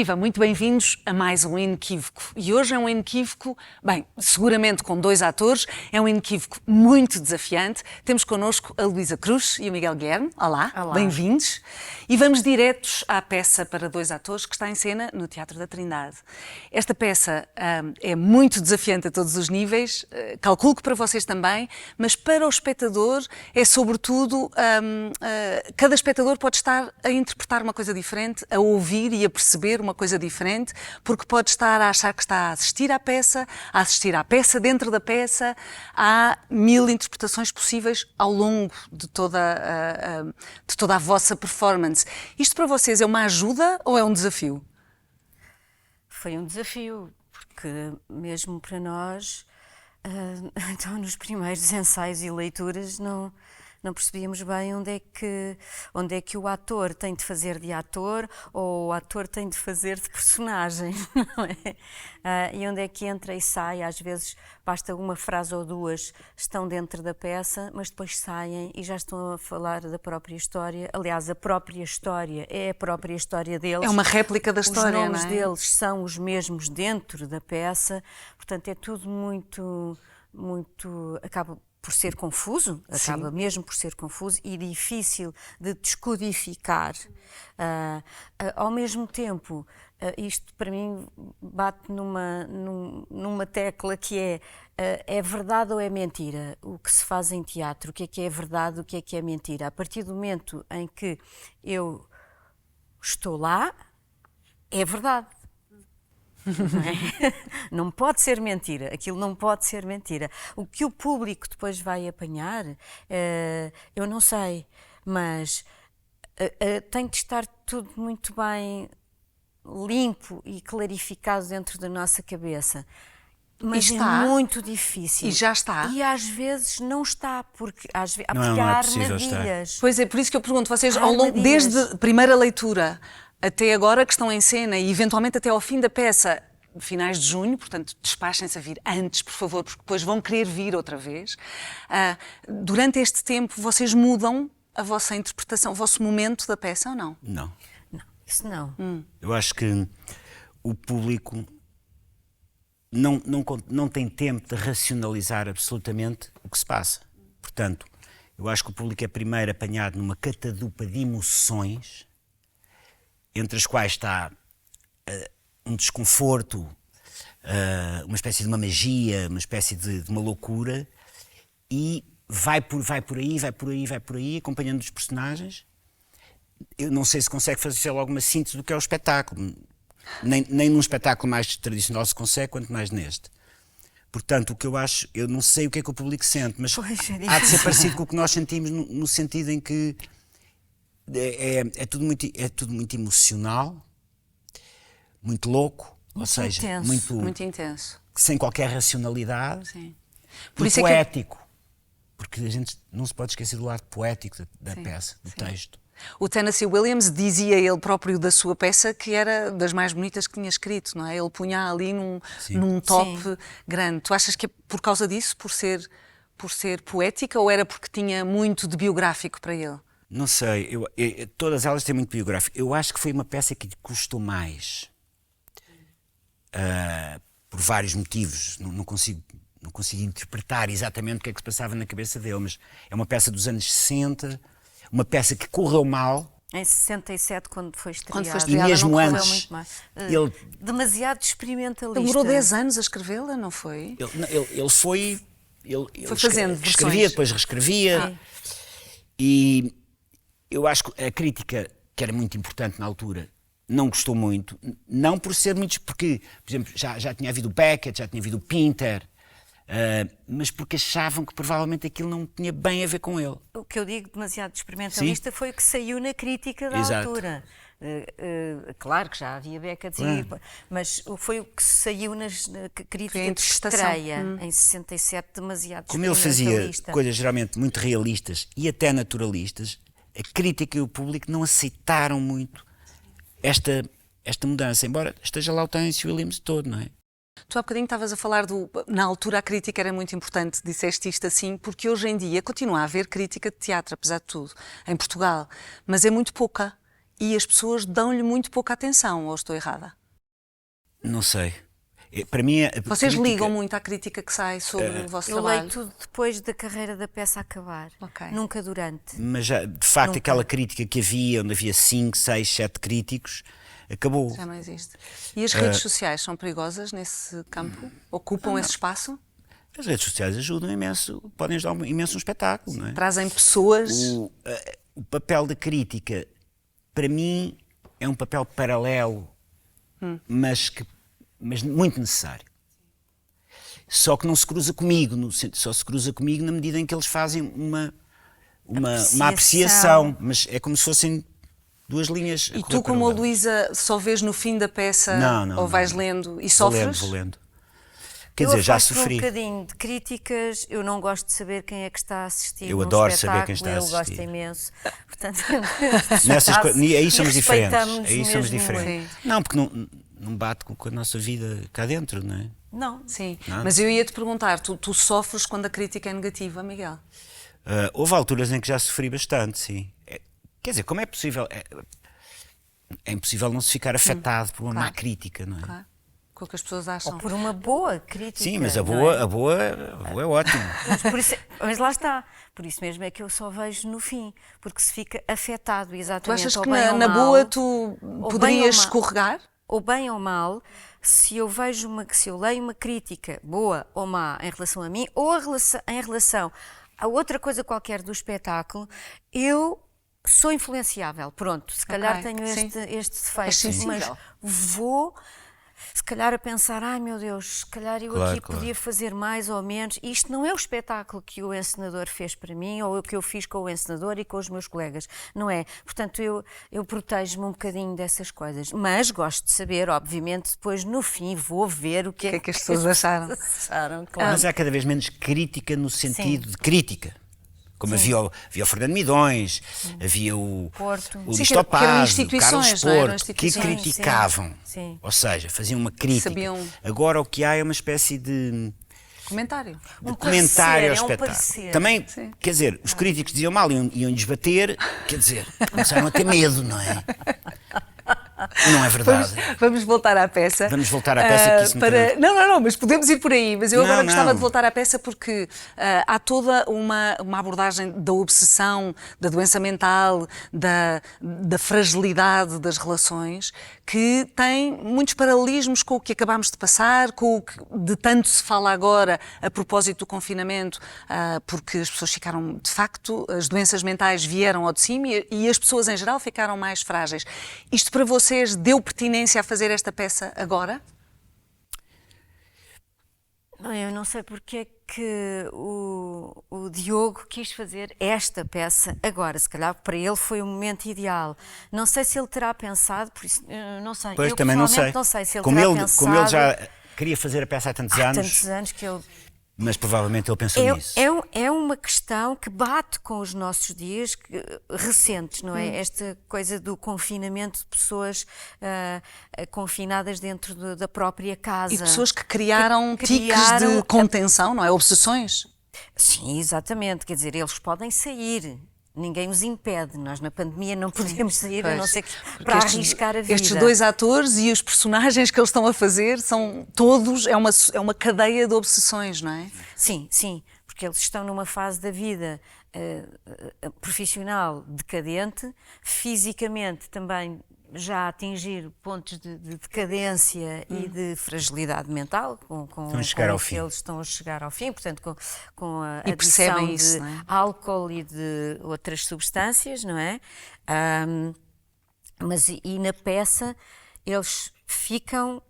Viva, muito bem-vindos a mais um Inequívoco. E hoje é um inequívoco, bem, seguramente com dois atores, é um inequívoco muito desafiante. Temos connosco a Luísa Cruz e o Miguel Guilherme. Olá, Olá. Bem-vindos. E vamos diretos à peça para dois atores que está em cena no Teatro da Trindade. Esta peça é muito desafiante a todos os níveis, calculo que para vocês também, mas para o espectador é sobretudo, cada espectador pode estar a interpretar uma coisa diferente, a ouvir e a perceber uma coisa diferente, porque pode estar a achar que está a assistir à peça dentro da peça. Há mil interpretações possíveis ao longo de toda a vossa performance. Isto para vocês é uma ajuda ou é um desafio? Foi um desafio, porque mesmo para nós, então nos primeiros ensaios e leituras não percebíamos bem onde é que o ator tem de fazer de ator ou o ator tem de fazer de personagem, não é? E onde é que entra e sai, às vezes basta uma frase ou duas, estão dentro da peça, mas depois saem e já estão a falar da própria história. Aliás, a própria história é a própria história deles. É uma réplica da história, Os nomes não é? deles são os mesmos dentro da peça, portanto é tudo muito, acaba por ser confuso, acaba mesmo por ser confuso e difícil de descodificar. Ao mesmo tempo, isto para mim bate numa tecla que é verdade ou é mentira? O que se faz em teatro, o que é verdade, o que é mentira? A partir do momento em que eu estou lá, é verdade. Não é? Não pode ser mentira, aquilo não pode ser mentira. O que o público depois vai apanhar, eu não sei, mas tem de estar tudo muito bem limpo e clarificado dentro da nossa cabeça. Mas é muito difícil. E já está? E às vezes não está, porque há armadilhas. Pois é, por isso que eu pergunto, vocês ao longo, desde a primeira leitura até agora que estão em cena e eventualmente até ao fim da peça, finais de junho, portanto despachem-se a vir antes, por favor, porque depois vão querer vir outra vez. Durante este tempo vocês mudam a vossa interpretação, o vosso momento da peça ou não? Não. Não, isso não. Eu acho que o público não tem tempo de racionalizar absolutamente o que se passa. Portanto, eu acho que o público é primeiro apanhado numa catadupa de emoções, entre as quais está um desconforto, uma espécie de uma magia, uma espécie de uma loucura, e vai por aí, acompanhando os personagens. Eu não sei se consegue fazer logo uma síntese do que é o espetáculo. Nem num espetáculo mais tradicional se consegue, quanto mais neste. Portanto, o que eu acho, eu não sei o que é que o público sente, mas há de ser parecido com o que nós sentimos, no sentido em que é tudo muito emocional, muito louco, ou seja, intenso. Muito intenso. sem qualquer racionalidade. Sim. Por isso poético, porque a gente não se pode esquecer do lado poético da peça, do texto. O Tennessee Williams dizia ele próprio da sua peça que era das mais bonitas que tinha escrito, não é? Ele punha ali num top grande. Tu achas que é por causa disso, por ser poética, ou era porque tinha muito de biográfico para ele? Não sei, todas elas têm muito biográfico. Eu acho que foi uma peça que lhe custou mais. Por vários motivos. Não consigo interpretar exatamente o que é que se passava na cabeça dele, mas é uma peça dos anos 60, uma peça que correu mal. Em 67, quando foi estreada. E mesmo antes, ele demasiado experimentalista. Demorou 10 anos a escrevê-la, não foi? Ele foi fazendo versões. Escrevia, depois reescrevia. E eu acho que a crítica, que era muito importante na altura, não gostou muito. Não por ser muitos, porque, por exemplo, já tinha havido o Beckett, já tinha havido o Pinter, mas porque achavam que provavelmente aquilo não tinha bem a ver com ele. O que eu digo demasiado experimentalista foi o que saiu na crítica da altura. Claro que já havia Beckett, mas foi o que saiu na crítica de estreia em 67, demasiado Como ele fazia coisas geralmente muito realistas e até naturalistas, a crítica e o público não aceitaram muito esta mudança, embora esteja lá o Tennessee Williams todo, não é? Tu há bocadinho estavas a falar na altura a crítica era muito importante, disseste isto assim, porque hoje em dia continua a haver crítica de teatro, apesar de tudo, em Portugal, mas é muito pouca e as pessoas dão-lhe muito pouca atenção, ou estou errada? Não sei. Para mim, Vocês ligam muito à crítica que sai sobre o vosso Eu trabalho? leio tudo depois da carreira da peça acabar, Ok. nunca durante. Mas já, de facto, Nunca. aquela crítica que havia, onde havia 5, 6, 7 críticos, acabou. Já não existe. E as redes sociais são perigosas nesse campo? Ocupam esse espaço? As redes sociais ajudam imenso, podem ajudar imenso um espetáculo, não é? Trazem pessoas... O papel da crítica, para mim, é um papel paralelo, mas muito necessário. Só que não se cruza comigo, só se cruza comigo na medida em que eles fazem uma apreciação, mas é como se fossem duas linhas. E tu, como a Luísa, só vês no fim da peça ou vais lendo e sofres? Vou lendo. Quer Eu dizer, já afasto-me sofri. um bocadinho de críticas, eu não gosto de saber quem é que está a assistir. Eu num adoro espetáculo, saber quem está a Eu assistir. gosto imenso. Portanto, Aí somos diferentes. Aí somos mesmo diferentes. Não, porque não bate com a nossa vida cá dentro, não é? Não. Sim, Não? mas eu ia-te perguntar, tu sofres quando a crítica é negativa, Miguel? Houve alturas em que já sofri bastante, sim. Quer dizer, como é possível? É impossível não se ficar afetado por uma má crítica, não é? Claro. Com o que as pessoas acham. Ou por uma boa crítica. Sim, mas a não boa, é? a boa é ótima. Mas lá está. Por isso mesmo é que eu só vejo no fim. Porque se fica afetado Tu exatamente. achas ou que bem ou na mal, boa tu ou poderias bem ou mal. escorregar? Ou bem ou mal, se eu leio uma crítica boa ou má em relação a mim, ou em relação a outra coisa qualquer do espetáculo, eu sou influenciável. Pronto, se calhar tenho sim. este És defeito, mas sensível. vou se calhar a pensar, ai meu Deus, se calhar eu Claro, aqui claro. podia fazer mais ou menos. Isto não é o espetáculo que o encenador fez para mim ou o que eu fiz com o encenador e com os meus colegas, não é? Portanto, eu protejo-me um bocadinho dessas coisas, mas gosto de saber, obviamente, depois no fim vou ver o que é que as pessoas acharam. claro. Mas há cada vez menos crítica no sentido de crítica. Como havia o Fernando Midões, havia o Porto. o Sim, Luís que eram Topaz, o instituições, Carlos não é? Eram Porto, que instituições, criticavam. sim. Ou seja, faziam uma crítica. Sabiam- Agora o que há é uma espécie de Comentário. comentário ao parecer, é um espetáculo. parecer. Também, quer dizer, os críticos diziam mal, iam desbater, quer dizer, começaram a ter medo, não é? Não é verdade. Vamos voltar à peça. Vamos voltar à peça, que isso não tem- Não, mas podemos ir por aí. Mas eu agora Não, gostava não. de voltar à peça porque há toda uma abordagem da obsessão, da doença mental, da fragilidade das relações, que tem muitos paralelismos com o que acabámos de passar, com o que de tanto se fala agora a propósito do confinamento, porque as pessoas ficaram, de facto, as doenças mentais vieram ao de cima e as pessoas em geral ficaram mais frágeis. Isto para vocês deu pertinência a fazer esta peça agora? Eu não sei porque é que o Diogo quis fazer esta peça agora. Se calhar para ele foi o momento ideal. Não sei se ele terá pensado, por isso, não sei. Pois, eu também não sei. pessoalmente não sei se ele como, terá ele, pensado. como ele já queria fazer a peça há tantos anos, tantos anos que ele... mas provavelmente ele pensou nisso. É uma questão que bate com os nossos dias recentes, não é? Esta coisa do confinamento de pessoas confinadas dentro da própria casa. E pessoas que criaram tiques criaram de contenção, não é? Obsessões. Sim, exatamente. Quer dizer, eles podem sair. Ninguém os impede. Nós na pandemia não podemos sair, a não ser para arriscar a vida. Estes dois atores e os personagens que eles estão a fazer são todos, é uma cadeia de obsessões, não é? Sim, sim, porque eles estão numa fase da vida profissional decadente, fisicamente também já a atingir pontos de decadência e de fragilidade mental, com a chegar ao que fim. eles estão a chegar ao fim, portanto, com a E percebem adição isso, de não é? álcool e de outras substâncias, não é? Mas e na peça, eles ficam,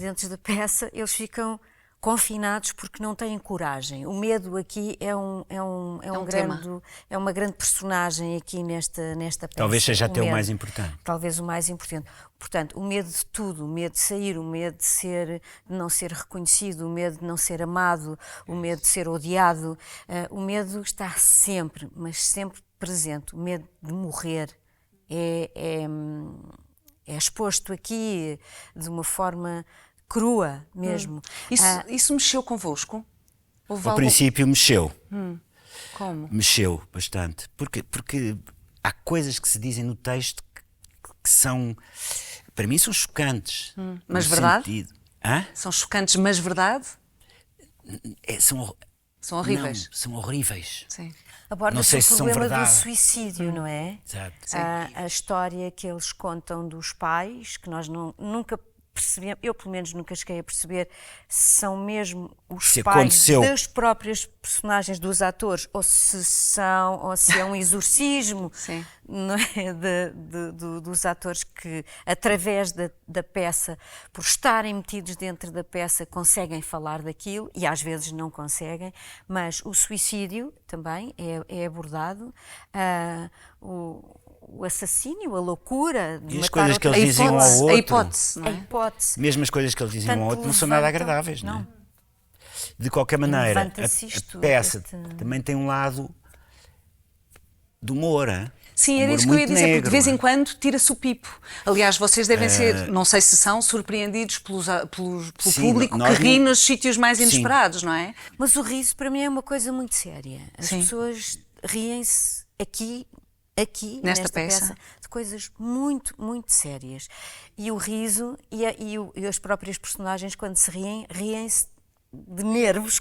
dentro da peça, eles ficam confinados porque não têm coragem. O medo aqui é uma grande personagem aqui nesta peça. Talvez seja até o medo. mais importante. Talvez o mais importante. Portanto, o medo de tudo, o medo de sair, o medo de não ser reconhecido, o medo de não ser amado, o medo de ser odiado, o medo está sempre, mas sempre presente. O medo de morrer é exposto aqui de uma forma crua mesmo. Isso mexeu convosco? Houve Ao algo... princípio mexeu. Como? Mexeu bastante. Porque há coisas que se dizem no texto que são, para mim, são chocantes. Mas no verdade? sentido- Hã? São chocantes, mas verdade? São horríveis. Não, são horríveis. Sim. Não Aborda-se sei o se são problema do verdade. suicídio, não é? Exato. A história que eles contam dos pais, que nós nunca percebemos, eu pelo menos nunca cheguei a perceber se são mesmo os Se pais aconteceu. das próprias personagens dos atores ou se é um exorcismo Sim. não é? Dos atores que, através da peça, por estarem metidos dentro da peça, conseguem falar daquilo e às vezes não conseguem, mas o suicídio também é abordado, o assassínio, a loucura de E as matar coisas que outra eles diziam ao pessoa. outro. A hipótese, não A é? hipótese. Mesmo as coisas que eles diziam ao Portanto, outro não são nada levanta- agradáveis, não é? não. De qualquer maneira, levanta-se a isto, peça este- também tem um lado de humor, hein? Sim, era Humor isso que eu ia muito dizer, porque de negro, vez em hein? quando tira-se o pipo. Aliás, vocês devem ser, não sei se são, surpreendidos pelo Sim, público nós que ri não- nos sítios mais Sim. inesperados, não é? Mas o riso para mim é uma coisa muito séria. As Sim. pessoas riem-se aqui Nesta nesta peça. peça de coisas muito, muito sérias. E o riso e as próprias personagens, quando se riem, riem-se de nervos.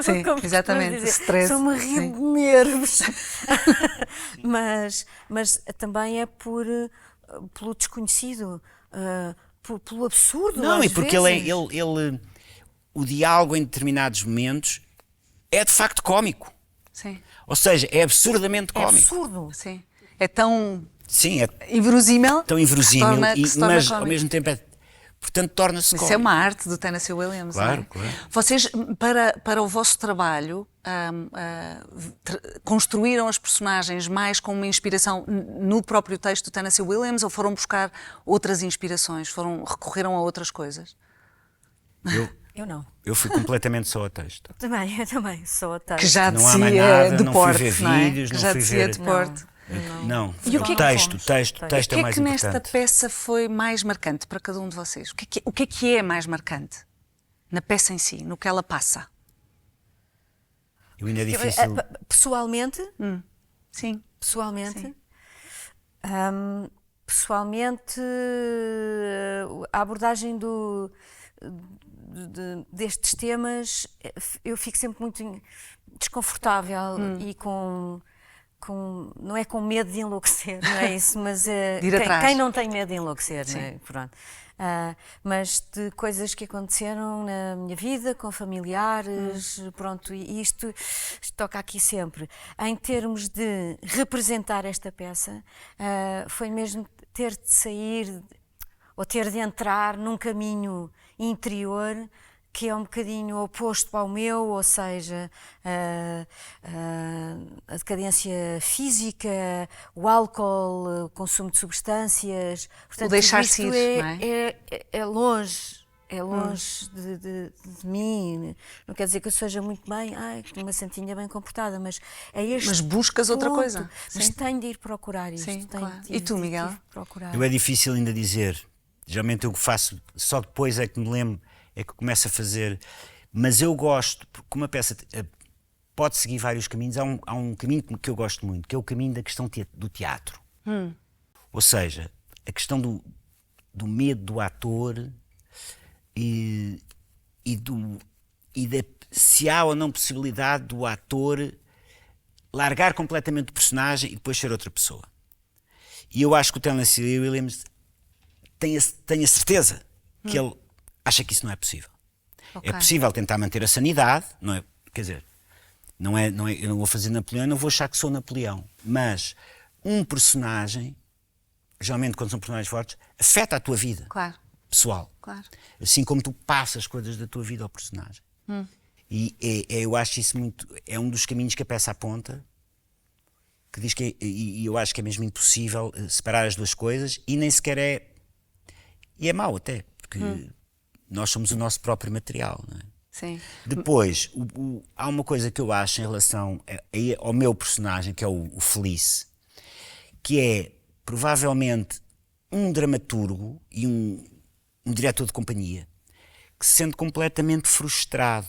Sim, Como exatamente, costumamos dizer. stress, São uma rir sim. de nervos. mas também é pelo desconhecido, pelo absurdo. Não, às e porque vezes. o diálogo em determinados momentos é de facto cómico. Sim, Ou seja, é absurdamente É cómico. absurdo. sim. É tão Sim, é inverosímil, tão inverosímil, que se torna mas ao cómico. mesmo tempo portanto, torna-se Isso cómico. é uma arte do Tennessee Williams, Claro, não é? claro. Vocês, para o vosso trabalho, construíram as personagens mais com uma inspiração no próprio texto do Tennessee Williams ou foram buscar outras inspirações? Recorreram a outras coisas? Eu não. Eu fui completamente só a texto. Eu também sou a Que já Não há mais descia nada, de não fui porte, ver não é? vídeos, Que não já fui descia ver- de porte. Não, E o que é que texto, fomos? texto, O texto O é que o é mais que nesta importante. peça foi mais marcante para cada um de vocês? O que é mais marcante na peça em si, no que ela passa? Eu ainda é difícil. Pessoalmente, Sim. pessoalmente, pessoalmente, a abordagem destes temas, eu fico sempre muito desconfortável e não é com medo de enlouquecer, não é isso, mas De ir atrás. quem não tem medo de enlouquecer, não é? Pronto. Mas de coisas que aconteceram na minha vida, com familiares, pronto, e isto toca aqui sempre. Em termos de representar esta peça, foi mesmo ter de sair ou ter de entrar num caminho interior que é um bocadinho oposto ao meu, ou seja, a decadência física, o álcool, o consumo de substâncias. Portanto, O deixar-se isto ir, não é? é longe. É longe de mim. Não quer dizer que eu seja muito bem, uma santinha bem comportada, mas é este. Mas buscas outra ponto. coisa. Mas Sim. tenho de ir procurar isto. Sim, tenho claro. de E tu, de Miguel? ir procurar. Eu é difícil ainda dizer. Geralmente eu faço, só depois é que me lembro, é que começo a fazer. Mas eu gosto, porque uma peça pode seguir vários caminhos. Há um caminho que eu gosto muito, que é o caminho da questão do teatro. Ou seja, a questão do medo do ator se há ou não possibilidade do ator largar completamente o personagem e depois ser outra pessoa. E eu acho que o Tennessee Williams tem a certeza que ele acha que isso não é possível. Ok. É possível tentar manter a sanidade, não é? Quer dizer, não é, eu não vou fazer Napoleão, eu não vou achar que sou Napoleão, mas um personagem, geralmente quando são personagens fortes, afeta a tua vida Claro, pessoal. claro. Assim como tu passas coisas da tua vida ao personagem. E eu acho isso muito. É um dos caminhos que a peça aponta, que diz que e eu acho que é mesmo impossível separar as duas coisas e nem sequer é. E é mau até, porque nós somos o nosso próprio material. Não é? Sim. Depois, há uma coisa que eu acho em relação ao meu personagem, que é o Felice, que é provavelmente um dramaturgo e um diretor de companhia que se sente completamente frustrado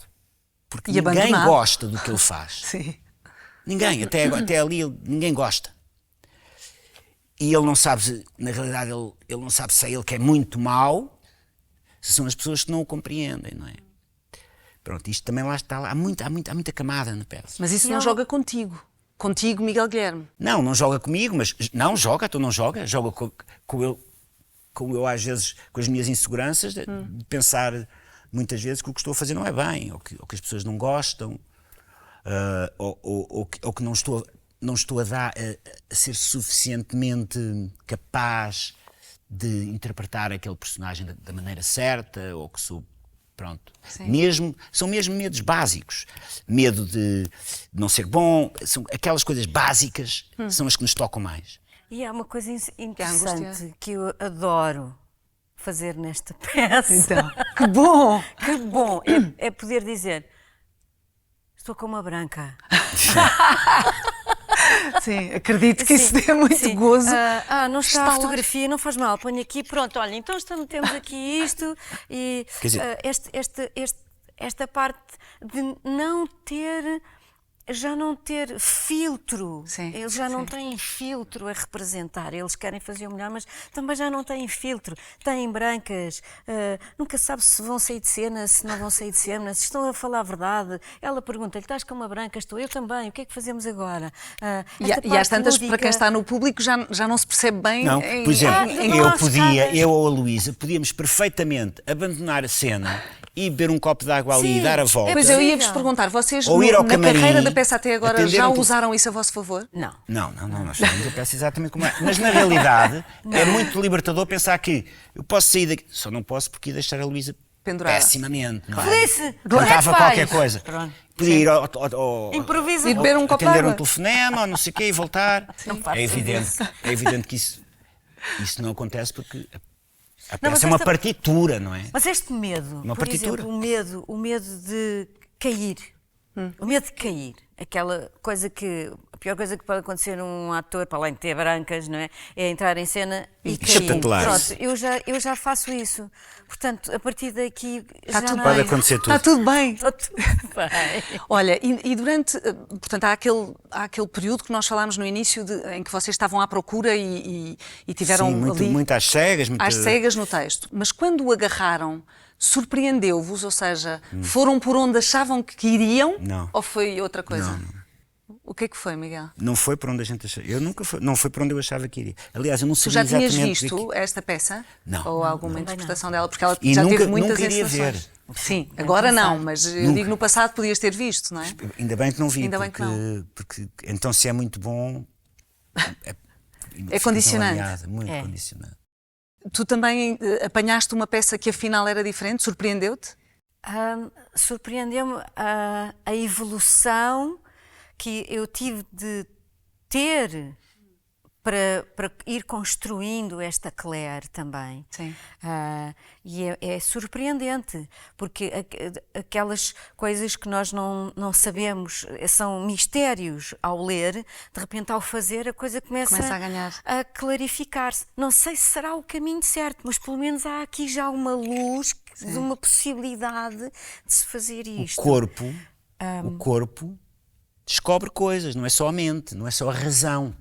porque E ninguém abandonado. gosta do que ele faz. Sim. Ninguém, até ali ninguém gosta. E ele não sabe, na realidade, ele não sabe se é ele que é muito mau, se são as pessoas que não o compreendem, não é? Pronto, isto também lá está, há muita camada na peça. Mas isso não joga contigo. Contigo, Miguel Guilherme. Não joga comigo, mas não joga, então não joga, joga com eu às vezes, com as minhas inseguranças, de pensar muitas vezes que o que estou a fazer não é bem, ou que as pessoas não gostam, ou que não estou a ser suficientemente capaz de interpretar aquele personagem da maneira certa, ou que sou. Pronto. São mesmo medos básicos. Medo de não ser bom, são aquelas coisas básicas, são as que nos tocam mais. E há uma coisa interessante que eu adoro fazer nesta peça. Então, que bom! Que bom! É poder dizer: estou com uma branca. Sim, acredito que isso dê muito gozo. Não está a fotografia, não faz mal, ponho aqui, pronto, olha, então temos aqui isto e Quer dizer, esta parte de já não ter filtro. Sim, Eles já não têm filtro a representar. Eles querem fazer o melhor, mas também já não têm filtro. Têm brancas, nunca sabe se vão sair de cena, se não vão sair de cena, se estão a falar a verdade. Ela pergunta-lhe: estás com uma branca? Estou, eu também, o que é que fazemos agora? E às tantas, para quem está no público, já não se percebe bem. não, por exemplo, eu ou a Luísa podíamos perfeitamente abandonar a cena e beber um copo de água ali e dar a volta. Pois eu ia-vos perguntar, vocês Ou ir ao na camarim, carreira da peça até agora atender já um usaram isso a vosso favor? Não. Não, nós fazemos a peça exatamente como é. Mas na realidade é muito libertador pensar que eu posso sair daqui, só não posso porque ia deixar a Luísa Pendurada. pessimamente. Não é? Felice, Cantava qualquer coisa. Pronto. Podia ir Improvisa. E beber um copo de atender água. um telefonema ou não sei o quê e voltar. faço É evidente que isso não acontece porque a Não, mas peça é uma esta- partitura, não é? Mas este medo, Uma por partitura. exemplo, o medo de cair, o medo de cair, aquela coisa que, a pior coisa que pode acontecer a um ator, para além de ter brancas, não é? É entrar em cena e cair. Espetaculares. Pronto, eu já faço isso. Portanto, a partir daqui Está já tudo não Pode bem. acontecer tudo. Está tudo bem. Está tudo bem. Olha, e durante, portanto, há aquele período que nós falámos no início em que vocês estavam à procura e tiveram Sim, ali muito às cegas. às cegas no texto. Mas quando o agarraram, surpreendeu-vos? Ou seja, foram por onde achavam que iriam? Não. Ou foi outra coisa? Não. O que é que foi, Miguel? Não foi por onde a gente achava. Não foi por onde eu achava que iria. Aliás, eu não Tu sabia já tinhas exatamente visto esta peça? Não. Ou alguma interpretação dela? Porque ela E já nunca- teve muitas nunca iria encenações. ver. Sim, agora não, mas eu Nunca. digo no passado podias ter visto, não é? Ainda bem que não vi, Ainda bem que não. porque então se é muito bom. É condicionante. Aliada, muito É. condicionante. Tu também apanhaste uma peça que afinal era diferente? Surpreendeu-te? Surpreendeu-me a evolução que eu tive de ter para ir construindo esta Claire também. Sim. E é surpreendente, porque aquelas coisas que nós não sabemos, são mistérios ao ler, de repente ao fazer a coisa começa Começa a ganhar. a clarificar-se. Não sei se será o caminho certo, mas pelo menos há aqui já uma luz de uma possibilidade de se fazer isto. O corpo descobre coisas, não é só a mente, não é só a razão,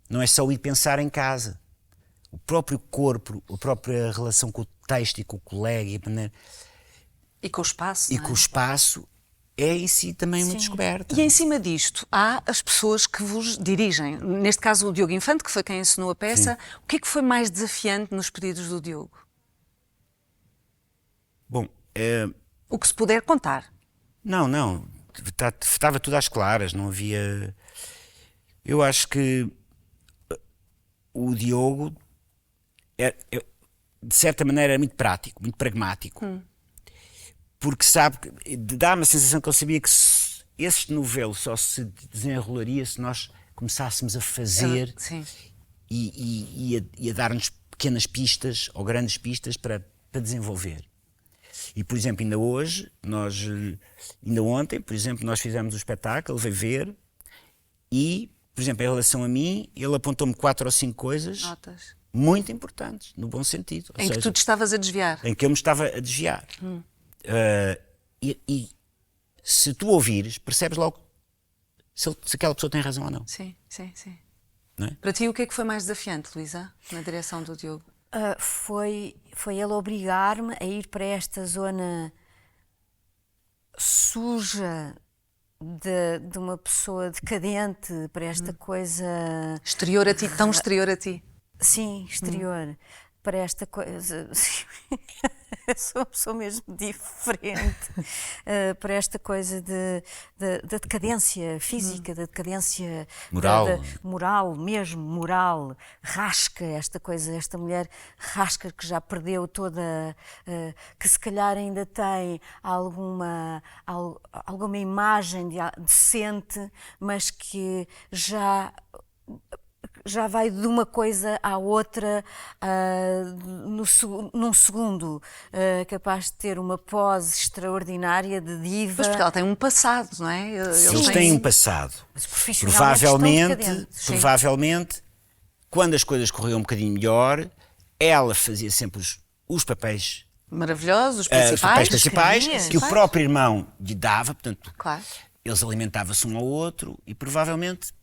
não é só ir pensar em casa. O próprio corpo, a própria relação com o texto e com o colega E com o espaço, e não é? com o espaço é em si também uma descoberta. E em cima disto, há as pessoas que vos dirigem. Neste caso, o Diogo Infante, que foi quem ensinou a peça. O que é que foi mais desafiante nos pedidos do Diogo? Bom, O que se puder contar. não, estava tudo às claras, não havia. Eu acho que o Diogo de certa maneira, era muito prático, muito pragmático, porque sabe, dá-me a sensação que ele sabia que este novelo só se desenrolaria se nós começássemos a fazer Sim. e a dar-nos pequenas pistas ou grandes pistas para desenvolver. E, por exemplo, ainda ontem, por exemplo, nós fizemos o espetáculo, ele veio ver e, por exemplo, em relação a mim, ele apontou-me 4 ou 5 coisas Notas. muito importantes, no bom sentido. Ou Em que seja, tu te estavas a desviar. em que eu me estava a desviar. E se tu ouvires, percebes logo se aquela pessoa tem razão ou não. Sim, sim, sim. não é? Para ti, o que é que foi mais desafiante, Luísa, na direção do Diogo? Foi ele obrigar-me a ir para esta zona suja de uma pessoa decadente, para esta coisa... Exterior a ti, tão exterior a ti. Sim, exterior. Para esta coisa... sou mesmo diferente. Para esta coisa da decadência física, da decadência... Moral. Moral mesmo, moral. Rasca, esta coisa, esta mulher rasca que já perdeu toda... que se calhar ainda tem alguma imagem decente, mas que já vai de uma coisa à outra num segundo, capaz de ter uma pose extraordinária de diva. Mas porque ela tem um passado, não é? Eles têm um passado. Mas profissionalmente estão decadentes. Provavelmente, quando as coisas corriam um bocadinho melhor, ela fazia sempre os papéis, Maravilhosos, os os papéis principais. principais carinhas. que o próprio irmão lhe dava, portanto, Claro. eles alimentavam-se um ao outro e provavelmente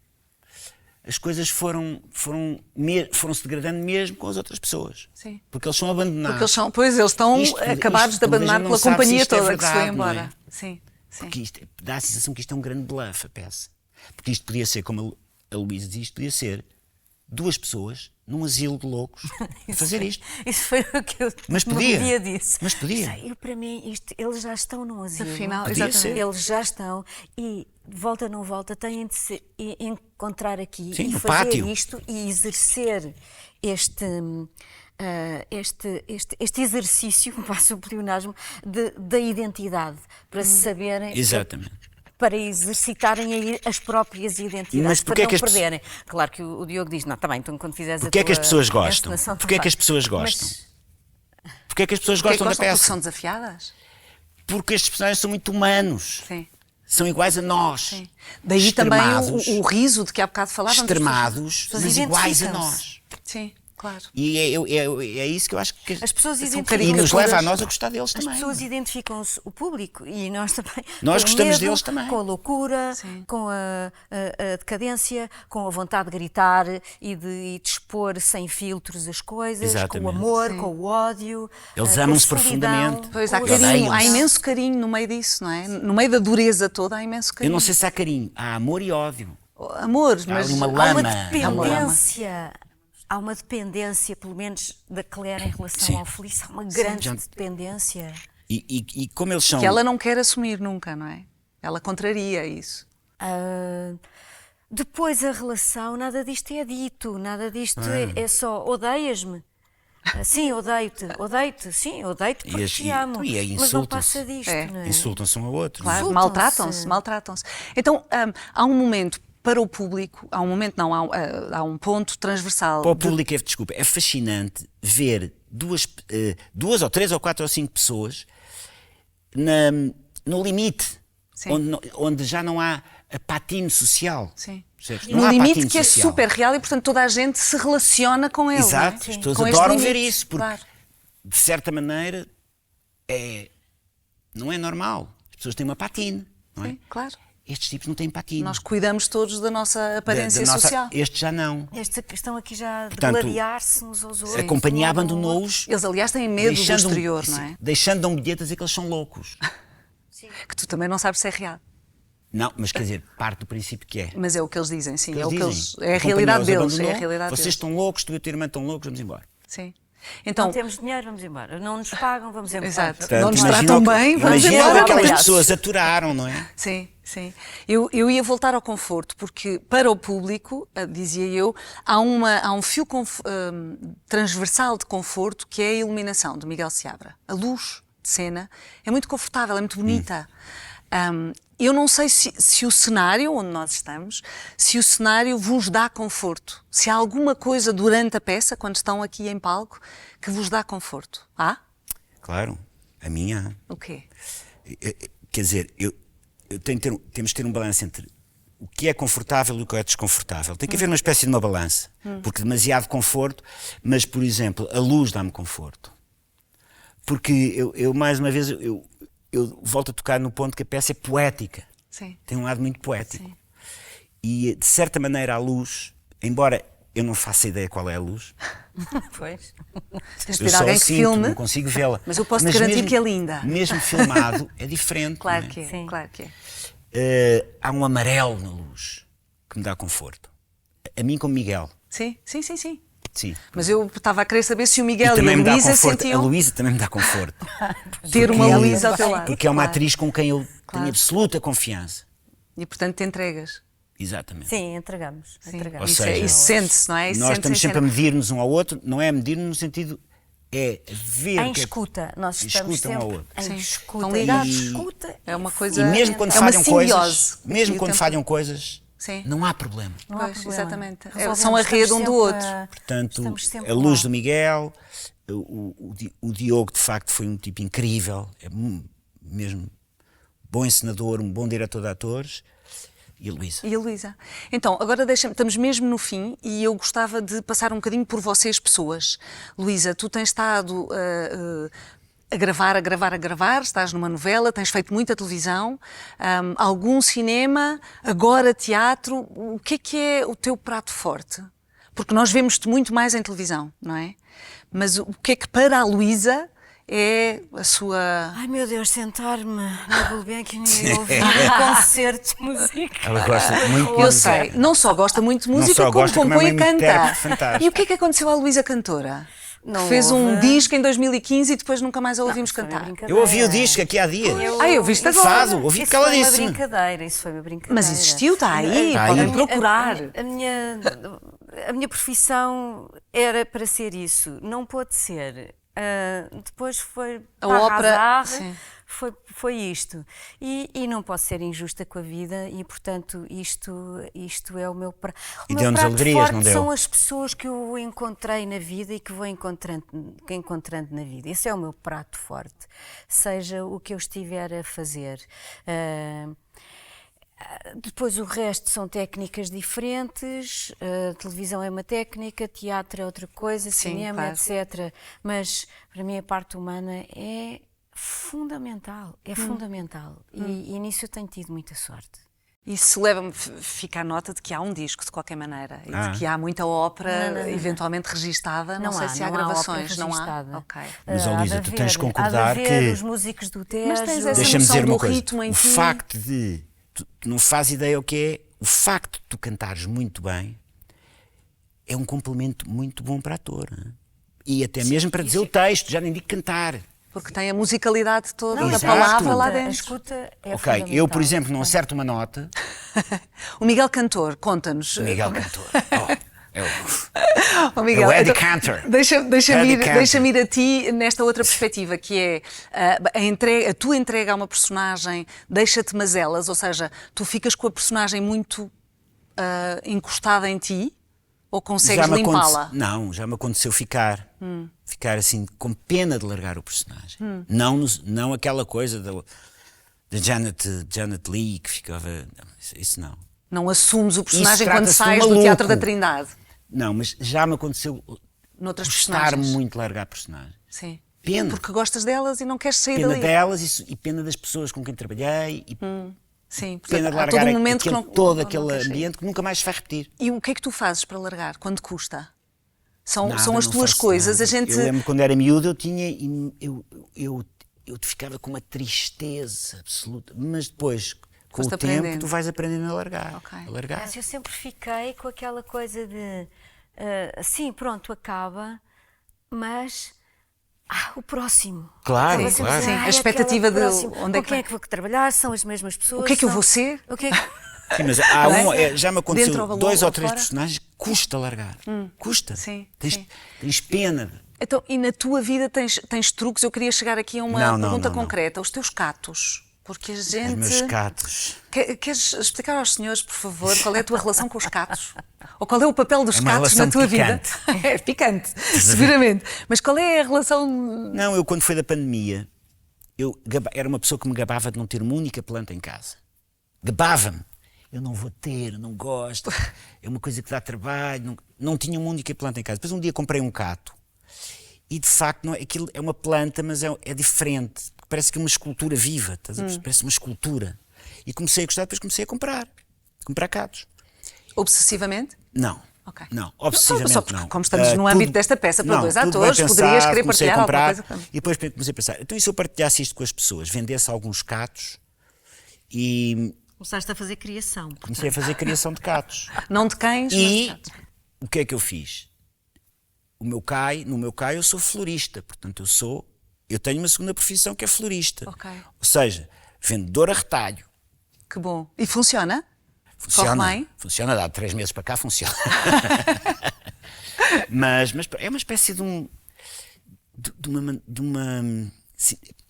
as coisas foram-se degradando mesmo com as outras pessoas. Sim. Porque eles são abandonados. Porque eles estão acabados de abandonar pela companhia toda que se foi verdade, não é? embora. Sim, sim. Porque dá a sensação que isto é um grande bluff, a peça. Porque isto podia ser, como a Luísa diz, isto podia ser 2 pessoas num asilo de loucos a fazer isto. Isso foi o que eu Mas no podia. dia disse. Mas podia. Para mim, eles já estão num asilo. Afinal, Podia exatamente. ser. Eles já estão e, volta ou não volta, têm de se encontrar aqui Sim, e no fazer pátio. isto e exercer este exercício, passo o pleonasmo, da identidade, para se saberem... Exatamente. Para exercitarem as próprias identidades, Mas para porquê é não que as perderem. Claro que o Diogo diz, não, está bem, então quando fizeres Porquê a é que as tua pessoas gostam? encenação, Porquê é que as pessoas gostam? Porquê é que as pessoas Porque gostam da porque peça? são desafiadas? Porque estes personagens são muito humanos. Sim. São iguais a nós. Sim. Daí também Extremados, o riso de que há bocado falávamos. extremados, pessoas mas iguais a identificam-se. nós. Sim, claro. E é isso que eu acho que As pessoas e identificam-se. nos leva a nós a gostar deles As também. pessoas identificam-se, o público, e nós também. Nós com o gostamos medo, deles também. Com a loucura, Sim. com a decadência, com a vontade de gritar e de expor sem filtros as coisas, com Exatamente. o amor, Sim. com o ódio. Eles com a amam-se solidão, profundamente. Pois com há os carinho, odeiam-se. há imenso carinho no meio disso, não é? No meio da dureza toda há imenso Eu carinho. não sei se há carinho, há amor e ódio. Amor, Há mas ali uma Há uma lama. dependência. Há uma dependência, pelo menos da Claire em relação Sim. ao Felice, há uma grande Já- dependência. E como eles são. que ela não quer assumir nunca, não é? Ela contraria isso. Depois a relação, nada disto é dito, nada disto é só odeias-me. Sim, odeio-te, sim, odeio-te porque te amo. e aí Mas não insultam-se. passa disto, É. não é? Insultam-se um ao outro. Claro, Insultam-se. maltratam-se. Então, há um momento para o público, há um momento, não, há um ponto transversal. Para o público, desculpa, é fascinante ver 2 ou 3 ou 4 ou 5 pessoas no limite, Sim. onde já não há a patine social. Sim. Percebes? No Não há limite patine que é social. super real e, portanto, toda a gente se relaciona com ele. Exato, não é? as pessoas Com este adoram limite, ver isso, porque, claro. de certa maneira, não é normal. As pessoas têm uma patine, não é? Sim, claro. Estes tipos não têm patine. Nós cuidamos todos da nossa aparência social. Estes já não. Esta questão aqui já de Portanto, gladiar-se uns aos outros. A companhia um ao abandonou-os. Eles, aliás, têm medo do deixando exterior, não é? Deixando um bilhete a dizer que eles são loucos. Que tu também não sabes se é real. Não, mas quer dizer, parte do princípio que é. Mas é o que eles dizem, sim. Eles É o que dizem, eles, é a companhia realidade os deles. É abandonou, a realidade vocês deles. estão loucos, tu e a tua irmã estão loucos, vamos embora. Sim. Não Então, temos dinheiro, vamos embora. Não nos pagam, vamos embora. exato. Portanto, Não nos imagina tratam o que- bem, vamos imagina embora. o que aquelas Obrigado. pessoas aturaram, não é? sim, sim. Eu ia voltar ao conforto, porque para o público, dizia eu, há um fio transversal de conforto que é a iluminação de Miguel Seabra. A luz de cena é muito confortável, é muito bonita. Eu não sei se o cenário onde nós estamos, se o cenário vos dá conforto. Se há alguma coisa durante a peça, quando estão aqui em palco, que vos dá conforto. Há? Claro, a minha. O quê? Quer dizer, temos de ter um balanço entre o que é confortável e o que é desconfortável. Tem que haver uma espécie de uma balança. Porque demasiado conforto, mas, por exemplo, a luz dá-me conforto. Porque eu mais uma vez, eu volto a tocar no ponto que a peça é poética. Sim. Tem um lado muito poético. Sim. E, de certa maneira, a luz embora eu não faça ideia qual é a luz, Pois. Tens de eu ter só alguém a que sinto, filme. não consigo vê-la. Mas eu posso te garantir que é linda. Mesmo filmado é diferente. Claro não é? que é, Sim. claro que é. Há um amarelo na luz que me dá conforto. A mim como Miguel, Sim, sim, sim, sim. sim. Mas eu estava a querer saber se o E Miguel e também a me dá Luísa conforto. A sentiam Luísa também me dá conforto. ter uma Porque- Luísa ao teu lado. Porque é uma Claro. atriz com quem eu Claro. tenho absoluta confiança. E portanto te entregas. Exatamente. Sim, entregamos. Sim. entregamos. Ou Isso, seja, isso sente-se, não é? Isso Nós sente-se estamos em sempre a cena. medir-nos um ao outro, não é medir-nos no sentido, é ver. Em o que é que- escuta, nós em estamos escuta um ao sempre outro. em Sim. escuta. Estão ligados. Escuta É uma e coisa- E mesmo quando É uma falham coisas, simbiose. mesmo E o quando tempo- falham coisas, Sim. não há problema. Não há Pois, problema. exatamente. Resolvemos, São a rede estamos um do sempre outro. Portanto, estamos sempre a luz lá. do Miguel, o Diogo de facto foi um tipo incrível, é mesmo bom encenador, um bom diretor de atores, e a Luísa. E a Luísa. Então, agora estamos mesmo no fim e eu gostava de passar um bocadinho por vocês, pessoas. Luísa, tu tens estado a gravar, estás numa novela, tens feito muita televisão, algum cinema, agora teatro. O que é o teu prato forte? Porque nós vemos-te muito mais em televisão, não é? Mas o que é que para a Luísa é a sua... Ai meu Deus, sentar-me na Gulbenkian e ouvir um concerto de música. Ela gosta muito de Eu música. sei, não só gosta muito de música, só como gosta, como é compõe e uma canta. intérprete fantástica. E o que é que aconteceu à Luísa Cantora? Não Que fez um houve- disco em 2015 e depois nunca mais a ouvimos Foi uma cantar. brincadeira. Eu ouvi o disco aqui há dias. Eu viste Isso agora. Fado, ouvi o Isso que ela foi uma disse. brincadeira, isso foi uma brincadeira. Mas existiu, está aí, Está podem aí. procurar. A minha profissão era para ser isso, não pôde ser. Depois foi A para ópera, arrasar, sim. foi isto. E não posso ser injusta com a vida e, portanto, isto é o meu prato. E O meu deu-nos prato alegrias, forte não deu? são as pessoas que eu encontrei na vida e que vou encontrando na vida. Esse é o meu prato forte, seja o que eu estiver a fazer. Depois o resto são técnicas diferentes, televisão é uma técnica, teatro é outra coisa, Sim, cinema, claro. etc. Mas para mim a parte humana é fundamental, e nisso eu tenho tido muita sorte. Isso leva-me, fica a nota de que há um disco, de qualquer maneira, e Ah. de que há muita ópera Não. eventualmente registada. Não, sei se há ópera gravações, não há? registada. Ok. Mas, ó, Há de Luísa, tu tens de haver- concordar há de haver que- os músicos do Tejo. Mas tens essa Deixa-me noção dizer do uma coisa. ritmo em O ti. facto de. Tu não fazes ideia o que é. O facto de tu cantares muito bem é um complemento muito bom para ator. Hein? E até mesmo para dizer o texto, já nem digo cantar. Porque tem a musicalidade toda da Exato. palavra lá A dentro. escuta é Ok, fundamental. eu, por exemplo, não acerto uma nota. O Miguel Cantor, conta-nos. Miguel Cantor. É o. Oh, Miguel, É o Eddie então, Cantor. Deixa-me Eddie ir, Cantor. deixa-me ir a ti nesta outra perspectiva, que é a tua entrega a uma personagem deixa-te mazelas, ou seja, tu ficas com a personagem muito encostada em ti, ou consegues me limpá-la? Não, já me aconteceu ficar assim, com pena de largar o personagem. Não aquela coisa da Janet Leigh que ficava. Isso não. Não assumes o personagem Isso quando trata-se de um sais do maluco. Teatro da Trindade? Não, mas já me aconteceu Noutras gostar personagens? muito de largar personagens. Sim. Pena. Porque gostas delas e não queres sair Pena dali. delas e pena das pessoas com quem trabalhei e Sim, portanto, pena de há largar todo um momento que todo não aquele queres sair. ambiente que nunca mais se vai repetir. E o que é que tu fazes para largar? Quando custa? São Nada, as não tuas faço coisas. nada. A gente... Eu lembro quando era miúdo, eu tinha. Eu ficava com uma tristeza absoluta. Mas depois, com Foste o tempo, aprendendo. tu vais aprendendo a largar. Ok. A largar. Mas eu sempre fiquei com aquela coisa de sim, pronto, acaba, mas o próximo. Claro, Estava sempre claro. dizer, Sim, a aquele expectativa de próximo. onde é Com que quem vai- é que vou trabalhar? São as mesmas pessoas. O que é que eu são- vou ser? O que é que... Sim, mas há Não é? já me Dentro aconteceu ou 2 ou 3 fora? personagens que custa largar. Custa. Sim, Tens, sim. tens pena. Então, e na tua vida tens truques? Eu queria chegar aqui a uma Não, pergunta não. concreta. Os teus catos. Porque a gente... Os meus catos. Queres explicar aos senhores, por favor, qual é a tua relação com os catos? Ou qual é o papel dos É uma catos na relação tua picante. vida? É picante, seguramente. Mas qual é a relação... Não, eu quando foi da pandemia, era uma pessoa que me gabava de não ter uma única planta em casa. Gabava-me. Eu não vou ter, não gosto, é uma coisa que dá trabalho. Não tinha uma única planta em casa. Depois um dia comprei um cato e de facto aquilo é uma planta, mas é diferente. Parece que é uma escultura viva, estás a perceber? Parece uma escultura. E comecei a gostar, depois comecei a comprar catos. Obsessivamente? Não. Ok. Não, obsessivamente só porque, não. como estamos no âmbito desta peça para dois tudo bem atores, poderias querer comecei a partilhar comprar, alguma coisa. e depois comecei a pensar, então e se eu partilhasse isto com as pessoas, vendesse alguns catos e Começaste a fazer criação. comecei a fazer criação de catos. Não de cães, mas de E gatos. o que é que eu fiz? No meu CAI eu sou florista, portanto eu tenho uma segunda profissão que é florista. Ok. Ou seja, vendedor a retalho. Que bom. E funciona? Funciona, Corre bem? funciona, dá 3 meses para cá, funciona. mas é uma espécie de uma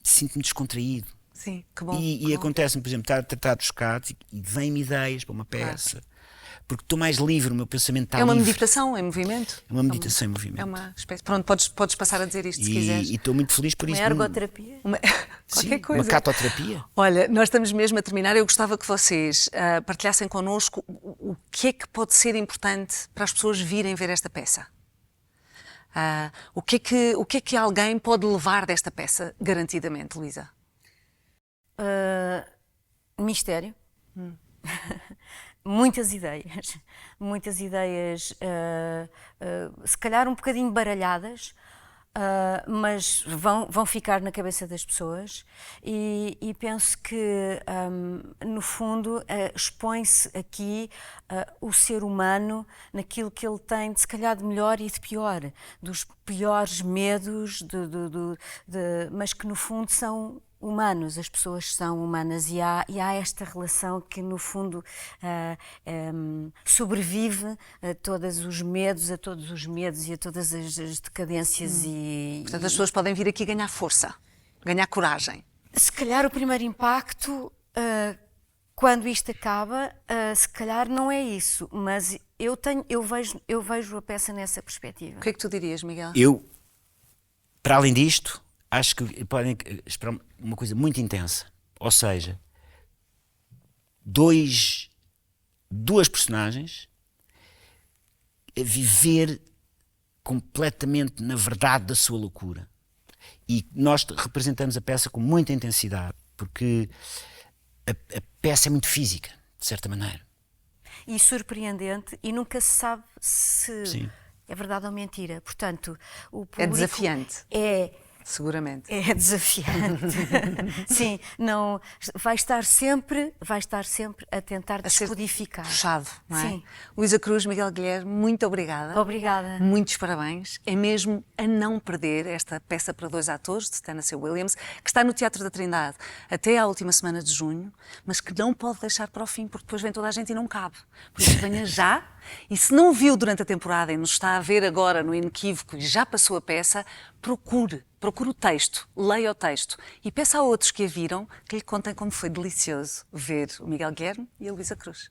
sinto-me descontraído. Sim, que bom. E que bom. acontece-me, por exemplo, estar a tratar dos catos e vêm-me ideias para uma peça. Porque estou mais livre, o meu pensamento está É uma livre. meditação em movimento? É uma meditação em movimento. É uma espécie. Pronto, podes passar a dizer isto se quiseres. E estou muito feliz por Uma isso. ergoterapia. Qualquer Sim, coisa. uma catoterapia. Olha, nós estamos mesmo a terminar. Eu gostava que vocês partilhassem connosco o que é que pode ser importante para as pessoas virem ver esta peça. O que é que alguém pode levar desta peça, garantidamente, Luísa? Mistério. Muitas ideias, se calhar um bocadinho baralhadas, mas vão ficar na cabeça das pessoas e penso que, no fundo, expõe-se aqui o ser humano naquilo que ele tem, de, se calhar, de melhor e de pior, dos piores medos, mas que, no fundo, são humanos, as pessoas são humanas e há esta relação que no fundo sobrevive a todos os medos e a todas as decadências Portanto, as pessoas podem vir aqui ganhar força, ganhar coragem. se calhar o primeiro impacto quando isto acaba, se calhar não é isso, mas eu vejo a peça nessa perspectiva. O que é que tu dirias, Miguel? Eu, para além disto, acho que podem esperar uma coisa muito intensa. Ou seja, duas personagens a viver completamente na verdade da sua loucura. E nós representamos a peça com muita intensidade, porque a peça é muito física, de certa maneira. E surpreendente, e nunca se sabe se Sim. é verdade ou mentira. Portanto, o público É desafiante. Seguramente. É desafiante. Sim, não, vai estar sempre a tentar A ser descodificar. puxado, não é? Sim. Luísa Cruz, Miguel Guilherme, muito obrigada. Obrigada. Muitos parabéns. É mesmo a não perder esta peça para dois atores, de Tennessee Williams, que está no Teatro da Trindade até à última semana de junho, mas que não pode deixar para o fim, porque depois vem toda a gente e não cabe. Por isso venha já, e se não viu durante a temporada e nos está a ver agora no Inequívoco e já passou a peça, procure o texto, leia o texto e peça a outros que a viram que lhe contem como foi delicioso ver o Miguel Guilherme e a Luísa Cruz.